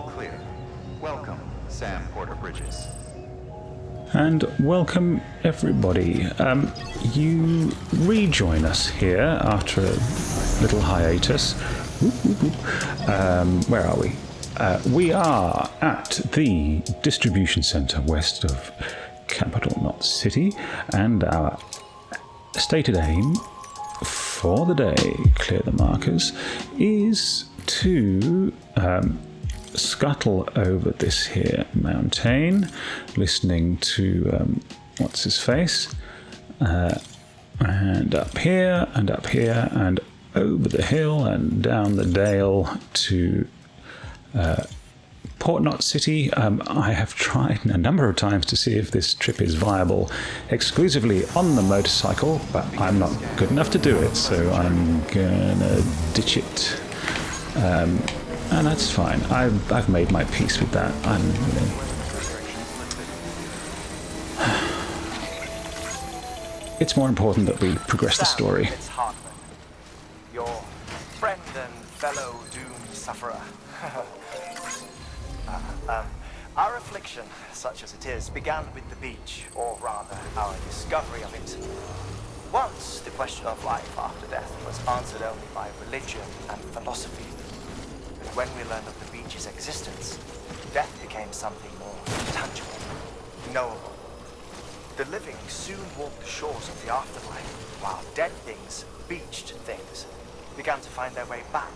clear. Welcome, Sam Porter Bridges. And welcome everybody. You rejoin us here after a little hiatus. Where are we? We are at the distribution centre west of Capital Knot City, and our stated aim for the day, clear the markers, is to scuttle over this here mountain, listening to what's his face, and up here and up here and over the hill and down the dale to Port Knot City. I have tried a number of times to see if this trip is viable exclusively on the motorcycle, but I'm not good enough to do it, so I'm gonna ditch it. And that's fine. I've made my peace with that. It's more important that we progress the story. Your friend and fellow doom sufferer. Our affliction, such as it is, began with the beach, or rather, our discovery of it. Once, the question of life after death was answered only by religion and philosophy. But when we learned of the beach's existence, death became something more tangible, knowable. The living soon walked the shores of the afterlife, while dead things, beached things, began to find their way back.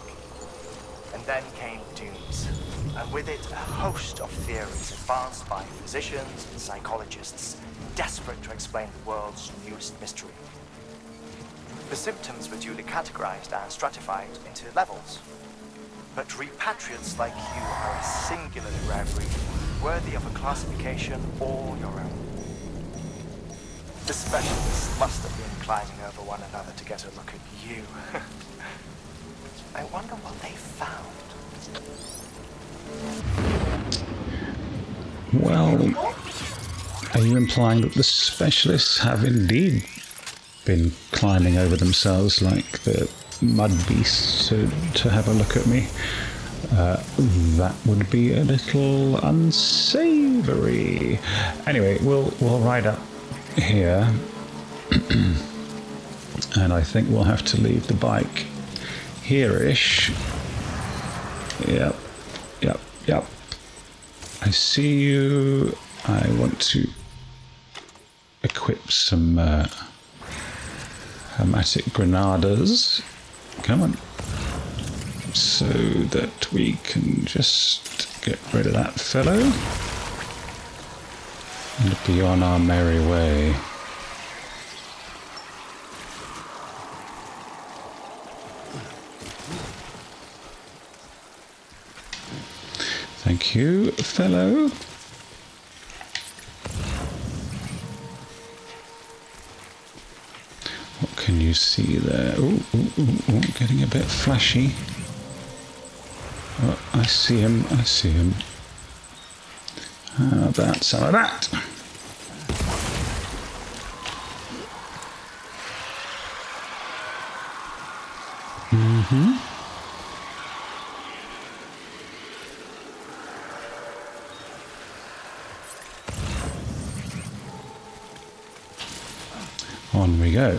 And then came dooms, and with it a host of theories advanced by physicians and psychologists, desperate to explain the world's newest mystery. The symptoms were duly categorized and stratified into levels. But repatriates like you are a singularly rare breed, worthy of a classification all your own. The specialists must have been climbing over one another to get a look at you. I wonder what they found. Well, are you implying that the specialists have indeed been climbing over themselves like the mud beasts to have a look at me? That would be a little unsavory. Anyway, we'll ride up here, and I think we'll have to leave the bike here-ish. Yep. I see you. I want to equip some hermetic granadas. Come on. So that we can just get rid of that fellow and be on our merry way. Thank you, fellow. What can you see there? Ooh, getting a bit flashy. Oh, I see him. How about some of that? On we go.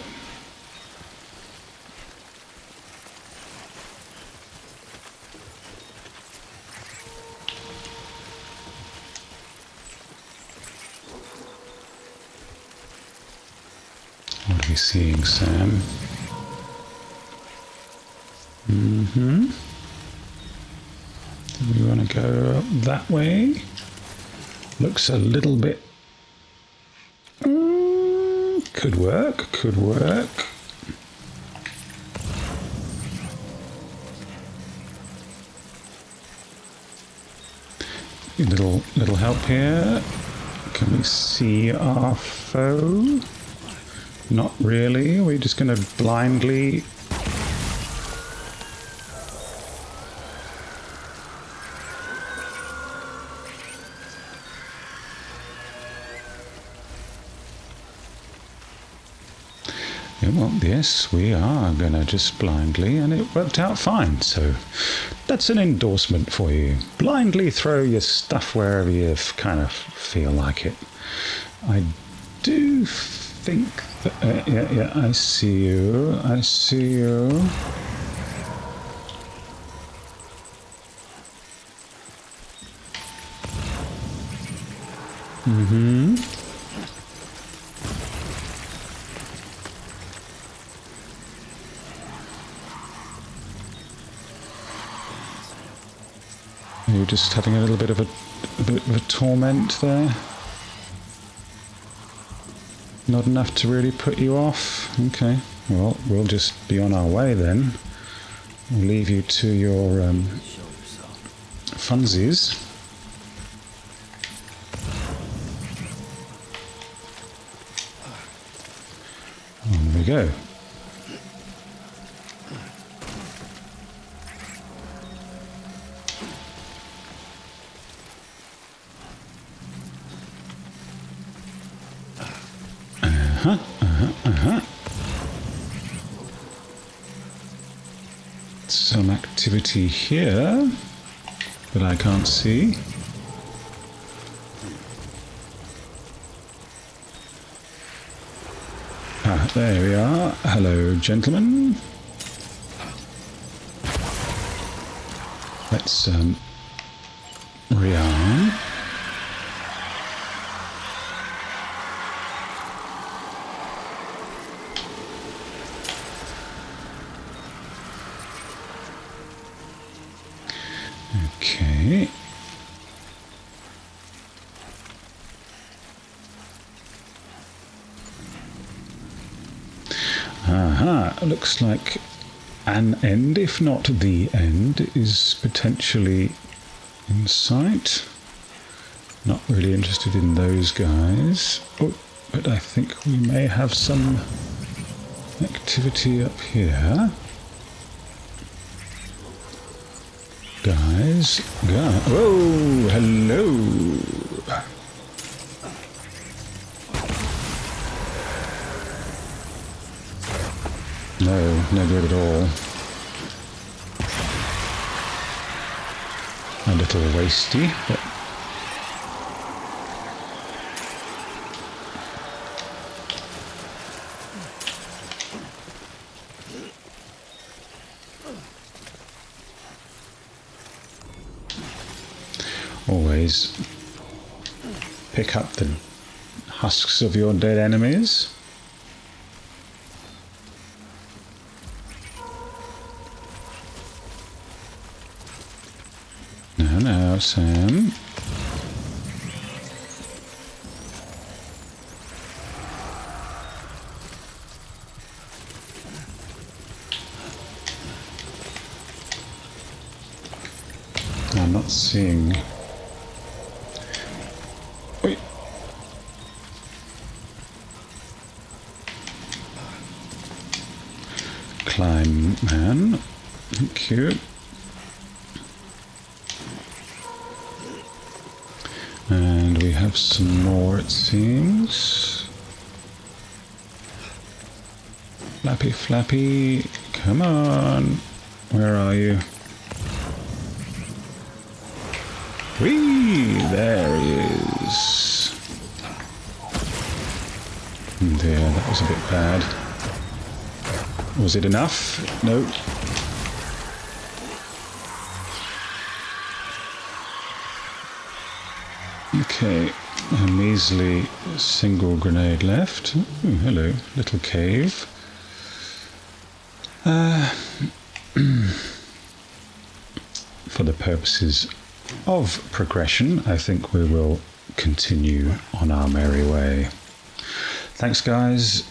What are you seeing, Sam? Do we want to go up that way? Looks a little bit... Could work. Little help here. Can we see our foe? Not really. We're just going to blindly... Well, yes, we are going to just blindly, and it worked out fine, so That's an endorsement for you. Blindly throw your stuff wherever you kind of feel like it. I do think that... yeah, I see you. I see you. Mm-hmm. You're just having a little bit of a torment there. Not enough to really put you off. Okay. Well, we'll just be on our way then. We'll leave you to your funsies. On we go. Some activity here that I can't see. Ah, there we are. Hello, gentlemen. Let's rearm. Okay. Aha, looks like an end, if not the end, is potentially in sight. Not really interested in those guys. Oh, but I think we may have some activity up here. Guys, whoa, hello. No, no good at all. A little wasty, but always pick up the husks of your dead enemies. Now, Sam. I'm not seeing... Wait. Climb, man. Thank you. And we have some more, it seems. Flappy, Flappy, come on. Where are you? Whee! There he is. Dear, that was a bit bad. Was it enough? No. Okay, a measly single grenade left. Ooh, hello, little cave. For the purposes of progression, I think we will continue on our merry way. Thanks, guys.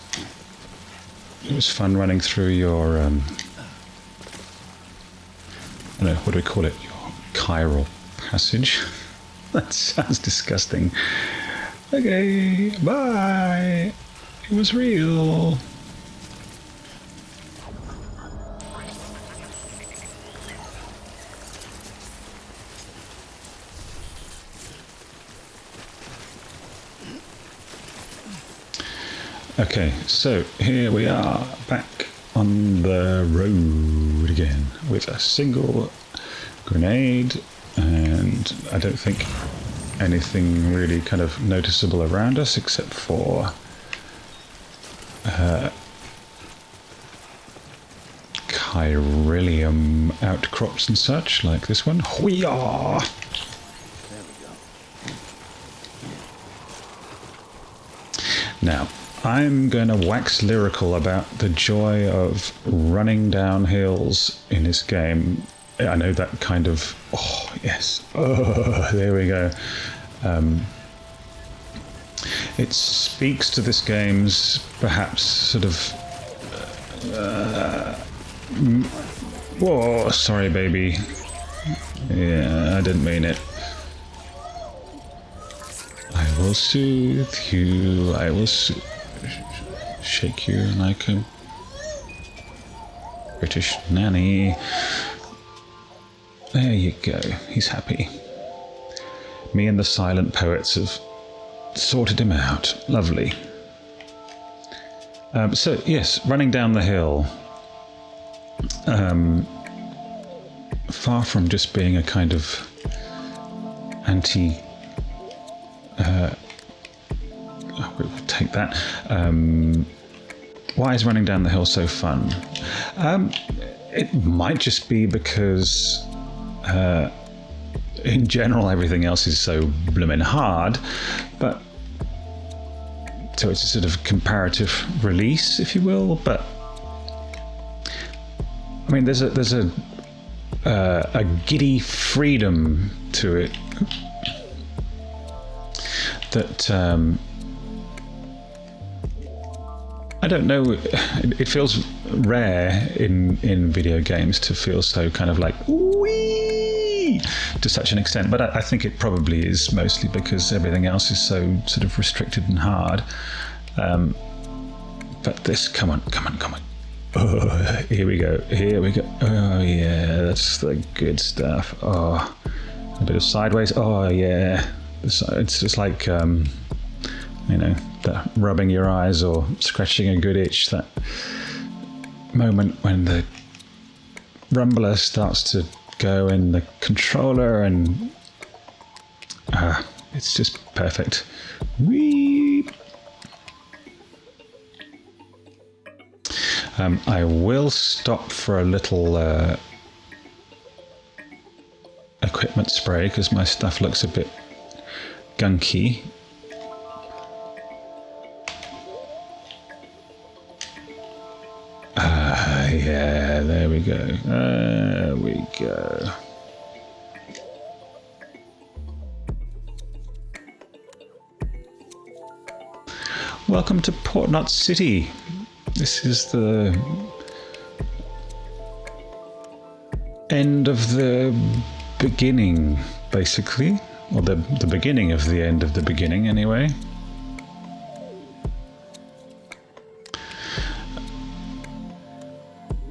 It was fun running through your, I don't know, what do we call it? Your chiral passage. That sounds disgusting. Okay, bye. It was real. Okay, so here we are back on the road again with a single grenade, and I don't think anything really kind of noticeable around us except for chiralium outcrops and such, like this one. Hoo-yah! There we go. Now, I'm going to wax lyrical about the joy of running down hills in this game. I know that kind of... Oh, yes. Oh, there we go. It speaks to this game's perhaps sort of... whoa, sorry, baby. Yeah, I didn't mean it. I will soothe you. I will shake you like a British nanny. There you go. He's happy. Me and the silent poets have sorted him out. Lovely. So, yes, running down the hill. Far from just being a kind of anti... we'll take that. Why is running down the hill so fun? It might just be because in general everything else is so blooming hard, but so it's a sort of comparative release, if you will. But I mean, there's a giddy freedom to it that I don't know. It feels rare in video games to feel so kind of like wee to such an extent. But I think it probably is mostly because everything else is so sort of restricted and hard. But this, come on. Oh, here we go. Oh yeah, that's the good stuff. Oh, a bit of sideways. Oh yeah, it's just like that rubbing your eyes or scratching a good itch. That moment when the rumbler starts to go in the controller, and it's just perfect. Whee! I will stop for a little equipment spray because my stuff looks a bit gunky. Yeah, there we go. There we go. Welcome to Port Knot City. This is the end of the beginning, basically. Or the beginning of the end of the beginning, anyway.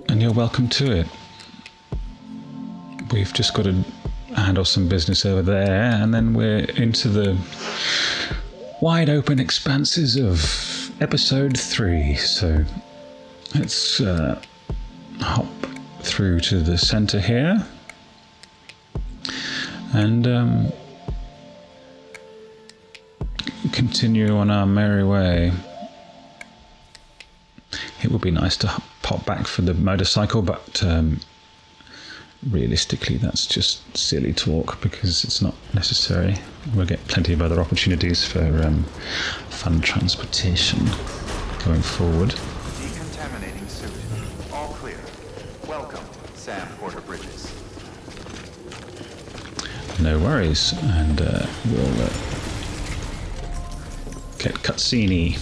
And you're welcome to it. We've just got to handle some business over there, and then we're into the wide open expanses of episode 3. So let's hop through to the center here and continue on our merry way. It would be nice to pop back for the motorcycle, but realistically that's just silly talk because it's not necessary. We'll get plenty of other opportunities for fun transportation going forward. Decontaminating suit. All clear. Welcome, Sam Porter Bridges. No worries, and we'll get cutscene-y.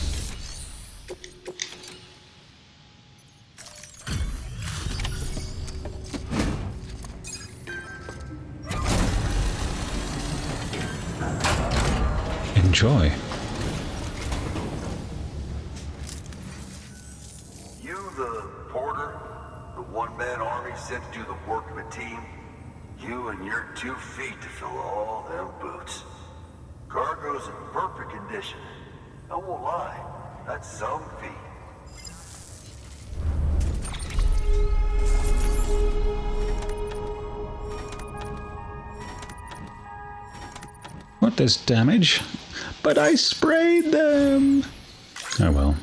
Enjoy. You the porter? The one-man army sent to do the work of a team? You and your 2 feet to fill all them boots. Cargo's in perfect condition. I won't lie, that's some feat. there's damage, but I sprayed them. Oh well.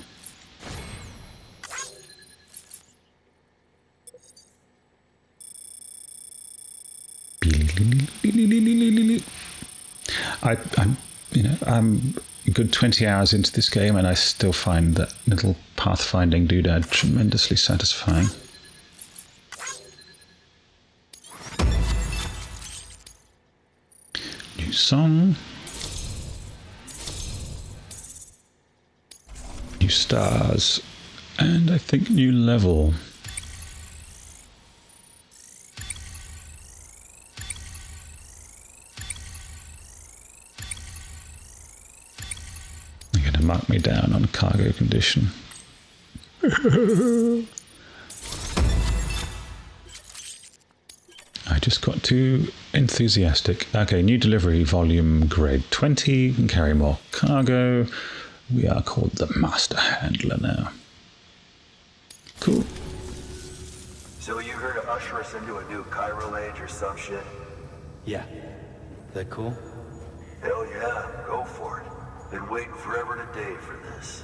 I'm a good 20 hours into this game, and I still find that little pathfinding doodad tremendously satisfying. New song. New stars. And I think new level. They're going to mark me down on cargo condition. I just got too enthusiastic. Okay, new delivery volume grade 20. Can carry more cargo. We are called the Master Handler now. Cool. So you here to usher us into a new chiral age or some shit? Yeah. That cool? Hell yeah, go for it. Been waiting forever today for this.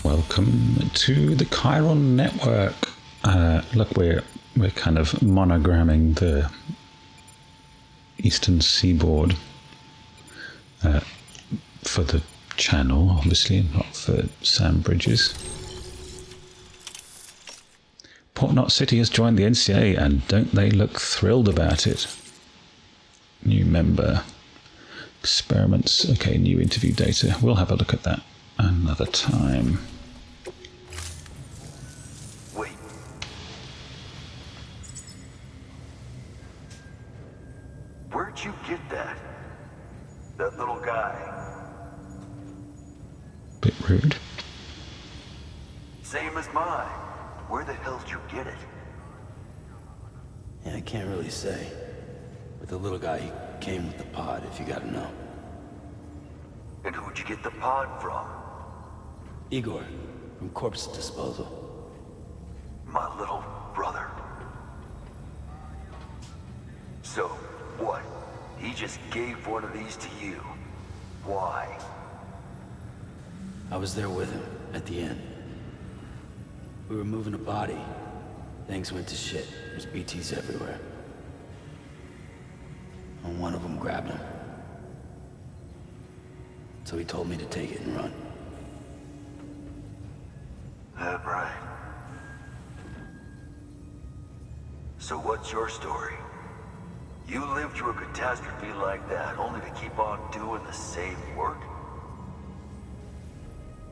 Welcome to the Chiron Network. Look, we're kind of monogramming the eastern seaboard for the channel, obviously, not for Sam Bridges. Port Knot City has joined the NCA, and don't they look thrilled about it? New member. Experiments. Okay, new interview data. We'll have a look at that another time. Wait. Where'd you get that? That little guy? Bit rude. Same as mine. Where the hell did you get it? Yeah, I can't really say. With the little guy, he came with the pod, if you gotta know. And who'd you get the pod from? Igor, from Corpse Disposal. My little brother. So, what? He just gave one of these to you. Why? I was there with him, at the end. We were moving a body. Things went to shit. There's BTs everywhere. And one of them grabbed him. So he told me to take it and run. That right. So what's your story? You lived through a catastrophe like that, only to keep on doing the same work?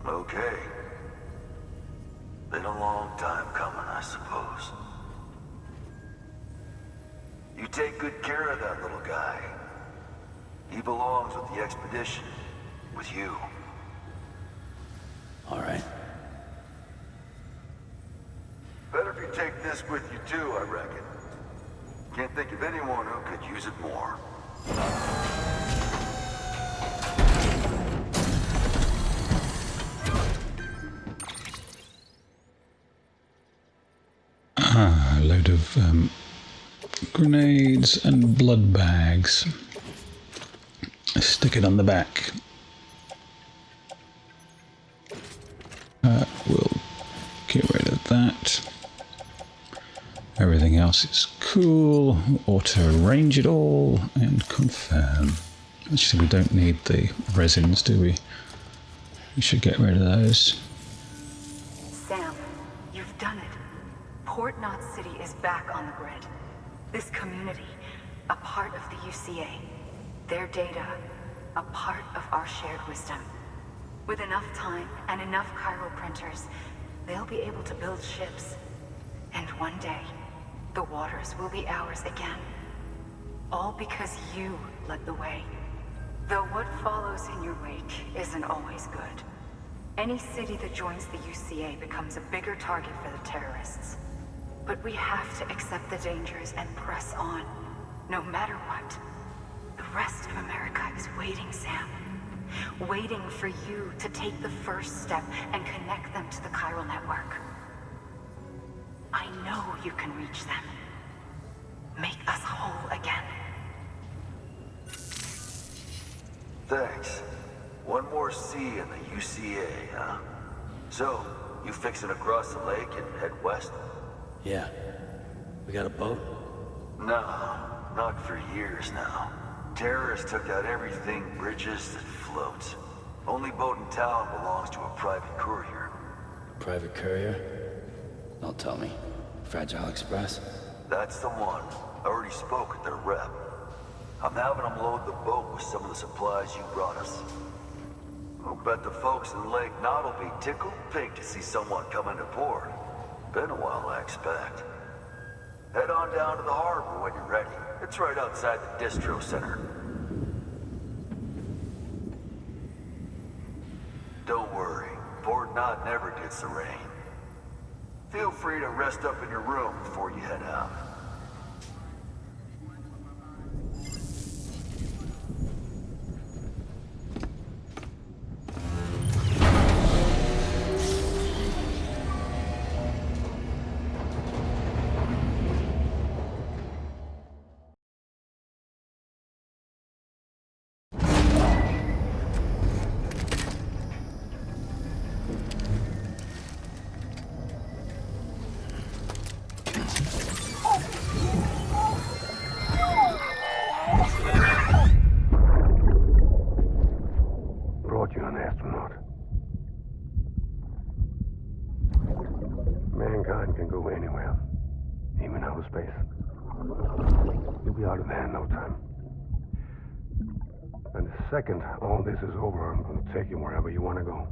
Okay. Been a long time coming, I suppose. You take good care of that little guy. He belongs with the expedition. With you. All right. Better if you take this with you too, I reckon. Can't think of anyone who could use it more. A load of grenades and blood bags. Stick it on the back. We'll get rid of that. Everything else is cool. Auto range it all and confirm. Actually, we don't need the resins, do we? We should get rid of those. Sam, you've done it. Port Knot City is back on the grid. This community, a part of the UCA. Their data, a part of our shared wisdom. With enough time and enough chiral printers, they'll be able to build ships. And one day, the waters will be ours again. All because you led the way. Though what follows in your wake isn't always good. Any city that joins the UCA becomes a bigger target for the terrorists. But we have to accept the dangers and press on, no matter what. The rest of America is waiting, Sam. Waiting for you to take the first step and connect them to the chiral network. I know you can reach them. Make us whole again. Thanks. One more C in the UCA, huh? So, you fixing to cross the lake and head west? Yeah. We got a boat? No, not for years now. Terrorists took out everything bridges that floats. Only boat in town belongs to a private courier. Private courier? Don't tell me. Fragile Express? That's the one. I already spoke with their rep. I'm having them load the boat with some of the supplies you brought us. I'll bet the folks in Lake Knot will be tickled pink to see someone come into port. Been a while, I expect. Head on down to the harbor when you're ready. It's right outside the distro center. Don't worry, Port Knot never gets the rain. Feel free to rest up in your room before you head out. Brought you an astronaut. Mankind can go anywhere, even outer space. You'll be out of there in no time. And the second all this is over, I'm going to take you wherever you want to go.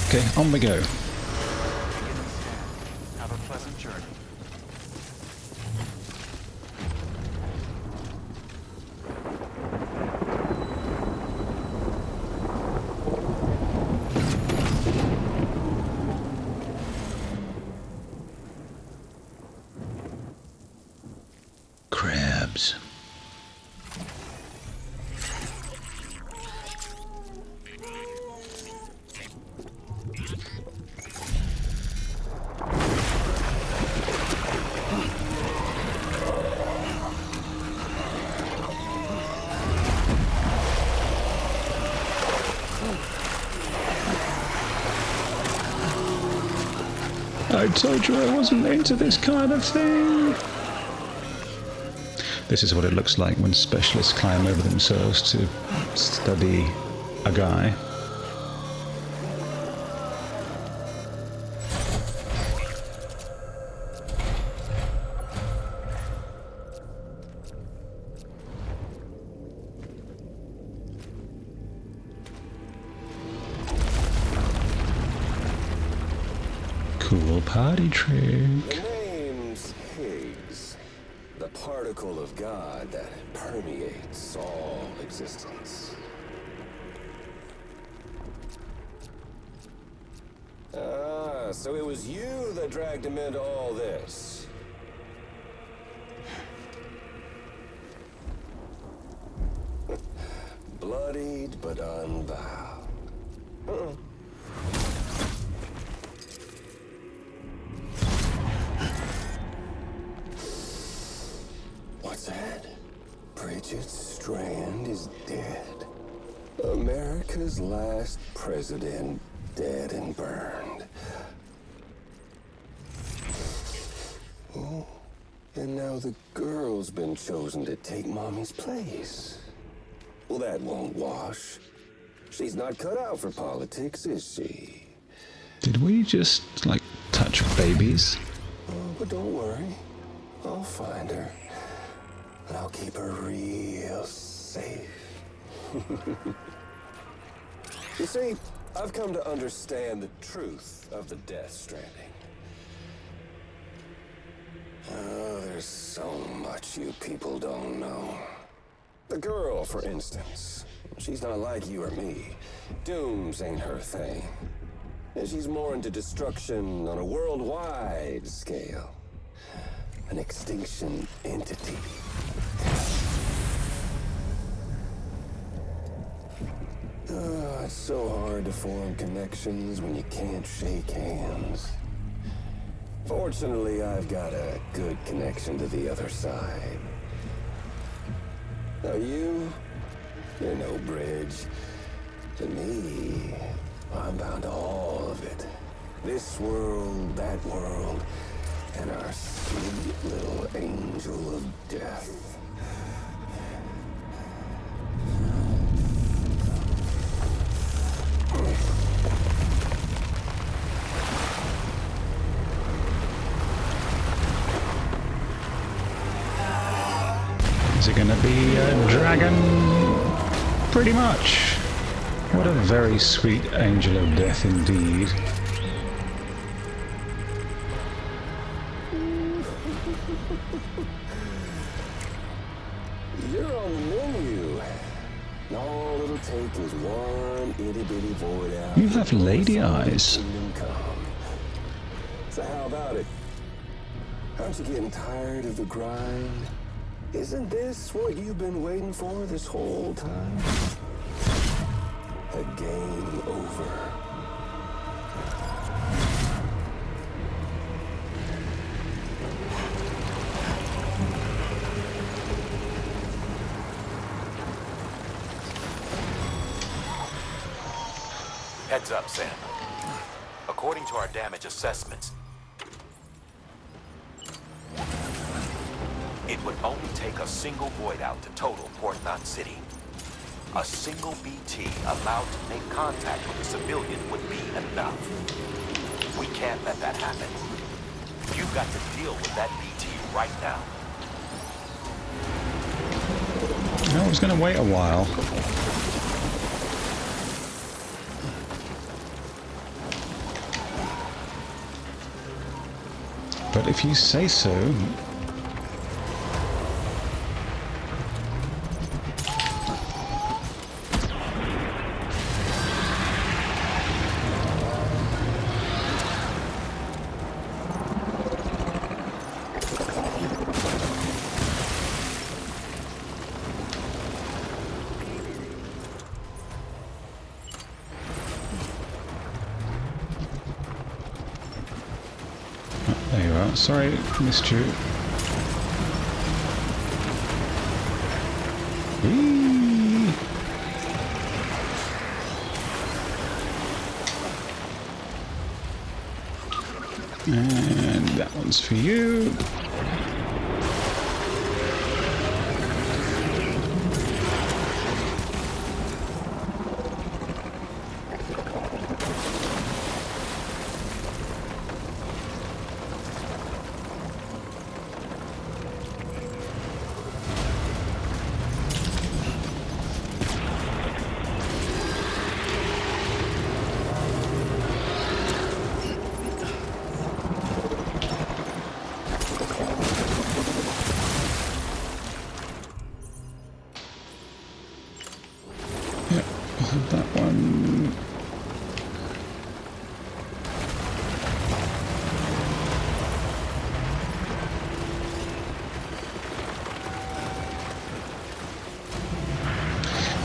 Okay, on we go. Have a pleasant journey. Crabs. I told you I wasn't into this kind of thing. This is what it looks like when specialists climb over themselves to study a guy. Cool party trick. The name's Higgs, the particle of God that permeates all existence. Ah, so it was you that dragged him into all this. Bloodied but unbowed. What's that? Bridget Strand is dead. America's last president dead and burned. Oh, and now the girl's been chosen to take Mommy's place. Well, that won't wash. She's not cut out for politics, is she? Did we just, like, touch babies? Oh, but don't worry. I'll find her. And I'll keep her real safe. You see, I've come to understand the truth of the Death Stranding. Oh, there's so much you people don't know. The girl, for instance. She's not like you or me. Dooms ain't her thing. And she's more into destruction on a worldwide scale. An extinction entity. Oh, it's so hard to form connections when you can't shake hands. Fortunately, I've got a good connection to the other side. Now you're no bridge. To me, I'm bound to all of it. This world, that world, and our sweet little angel of death. Is it going to be a dragon? Pretty much. What a very sweet angel of death indeed. You're on the menu. All it'll take is one itty-bitty void out. You have lady eyes. Kingdom come. So how about it? Aren't you getting tired of the grind? Isn't this what you've been waiting for this whole time? A game over. Heads up, Sam. According to our damage assessments, it would only take a single void out to total Port Knot City. A single BT allowed to make contact with a civilian would be enough. We can't let that happen. You've got to deal with that BT right now. I was going to wait a while. But if you say so... There you are. Sorry, missed you. Whee! And that one's for you. That one.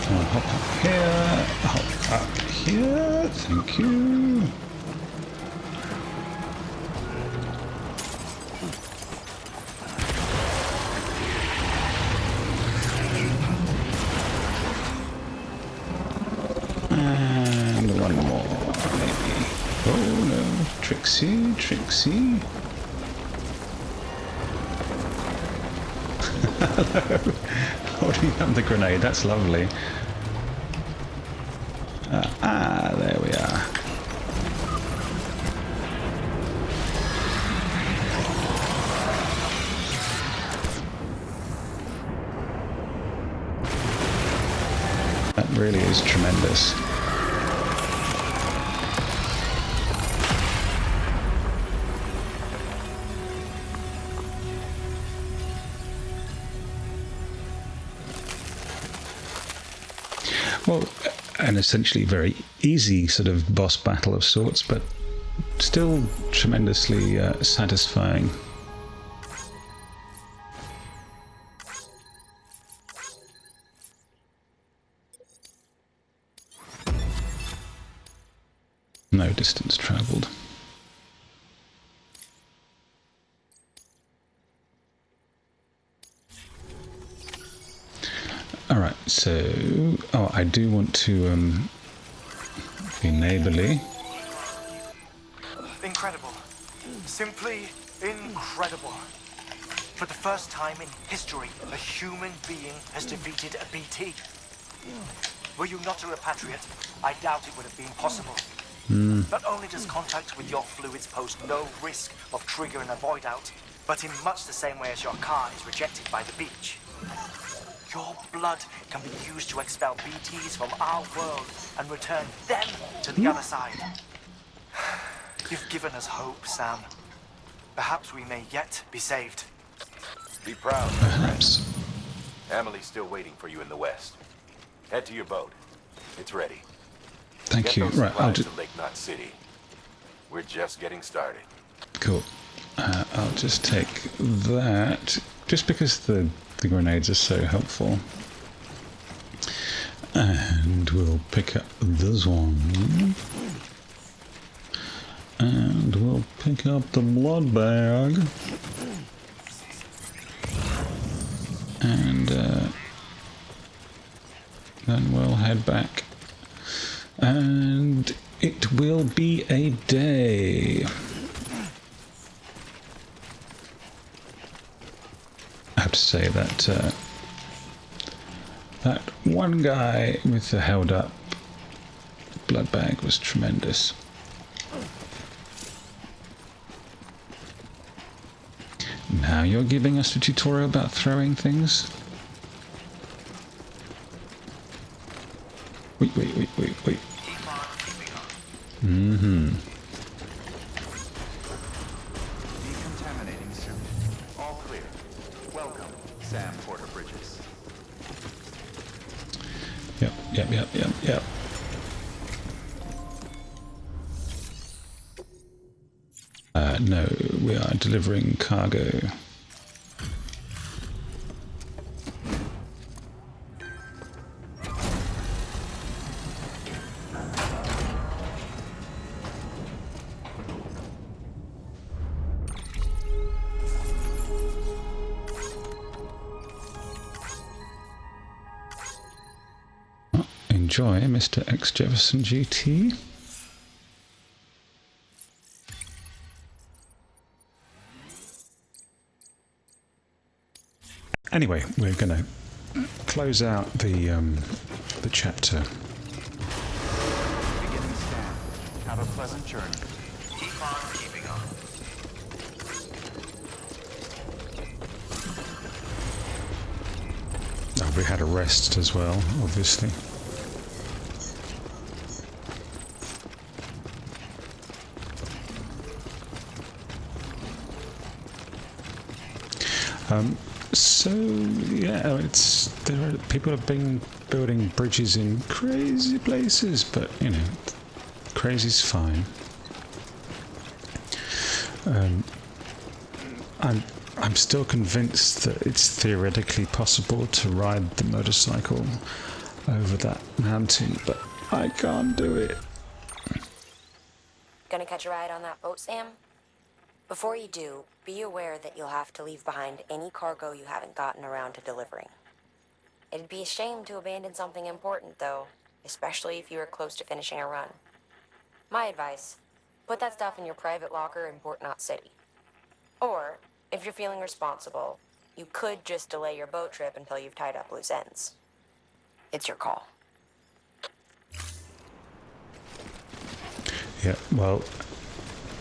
I'll hop up here, hop up here, thank you. And one more, maybe. Oh no, Trixie, Trixie. Hello. Holding up the grenade, that's lovely. There we are. That really is tremendous. Well, an essentially very easy sort of boss battle of sorts, but still tremendously satisfying. No distance travelled. Alright, so... Oh, I do want to be neighbourly. Incredible. Simply incredible. For the first time in history, a human being has defeated a BT. Were you not a repatriate, I doubt it would have been possible. Not only does contact with your fluids pose no risk of triggering a void out, but in much the same way as your car is rejected by the beach. Your blood can be used to expel BTs from our world and return them to the other side. You've given us hope, Sam. Perhaps we may yet be saved. Be proud. Perhaps. Emily's still waiting for you in the west. Head to your boat. It's ready. Thank you. Get those Right, I'll supplies just... to Lake Knot City. We're just getting started. Cool. I'll just take that, just because the grenades are so helpful. And we'll pick up this one. And we'll pick up the blood bag. And then we'll head back. And it will be a day. I have to say that that one guy with the held up blood bag was tremendous. Now you're giving us a tutorial about throwing things? Wait. Decontaminating suit. All clear. Welcome, Sam Porter Bridges. Yep. No, we are delivering cargo. Enjoy, Mr. X Jefferson GT. Anyway, we're going to close out the chapter. Beginning scan. Have a pleasant journey. Keep on keeping on. Oh, we had a rest as well, obviously. So yeah, people have been building bridges in crazy places, but you know, crazy's fine. I'm still convinced that it's theoretically possible to ride the motorcycle over that mountain, but I can't do it. Gonna catch a ride on that boat, Sam? Before you do, be aware that you'll have to leave behind any cargo you haven't gotten around to delivering. It'd be a shame to abandon something important, though, especially if you are close to finishing a run. My advice, put that stuff in your private locker in Port Knot City. Or, if you're feeling responsible, you could just delay your boat trip until you've tied up loose ends. It's your call. Yeah, well,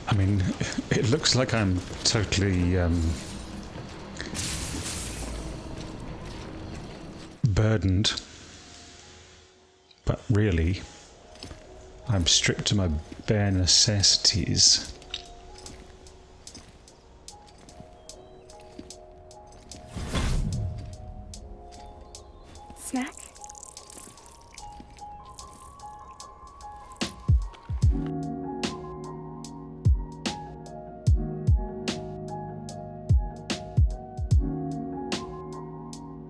I mean, it looks like I'm totally burdened, but really, I'm stripped to my bare necessities.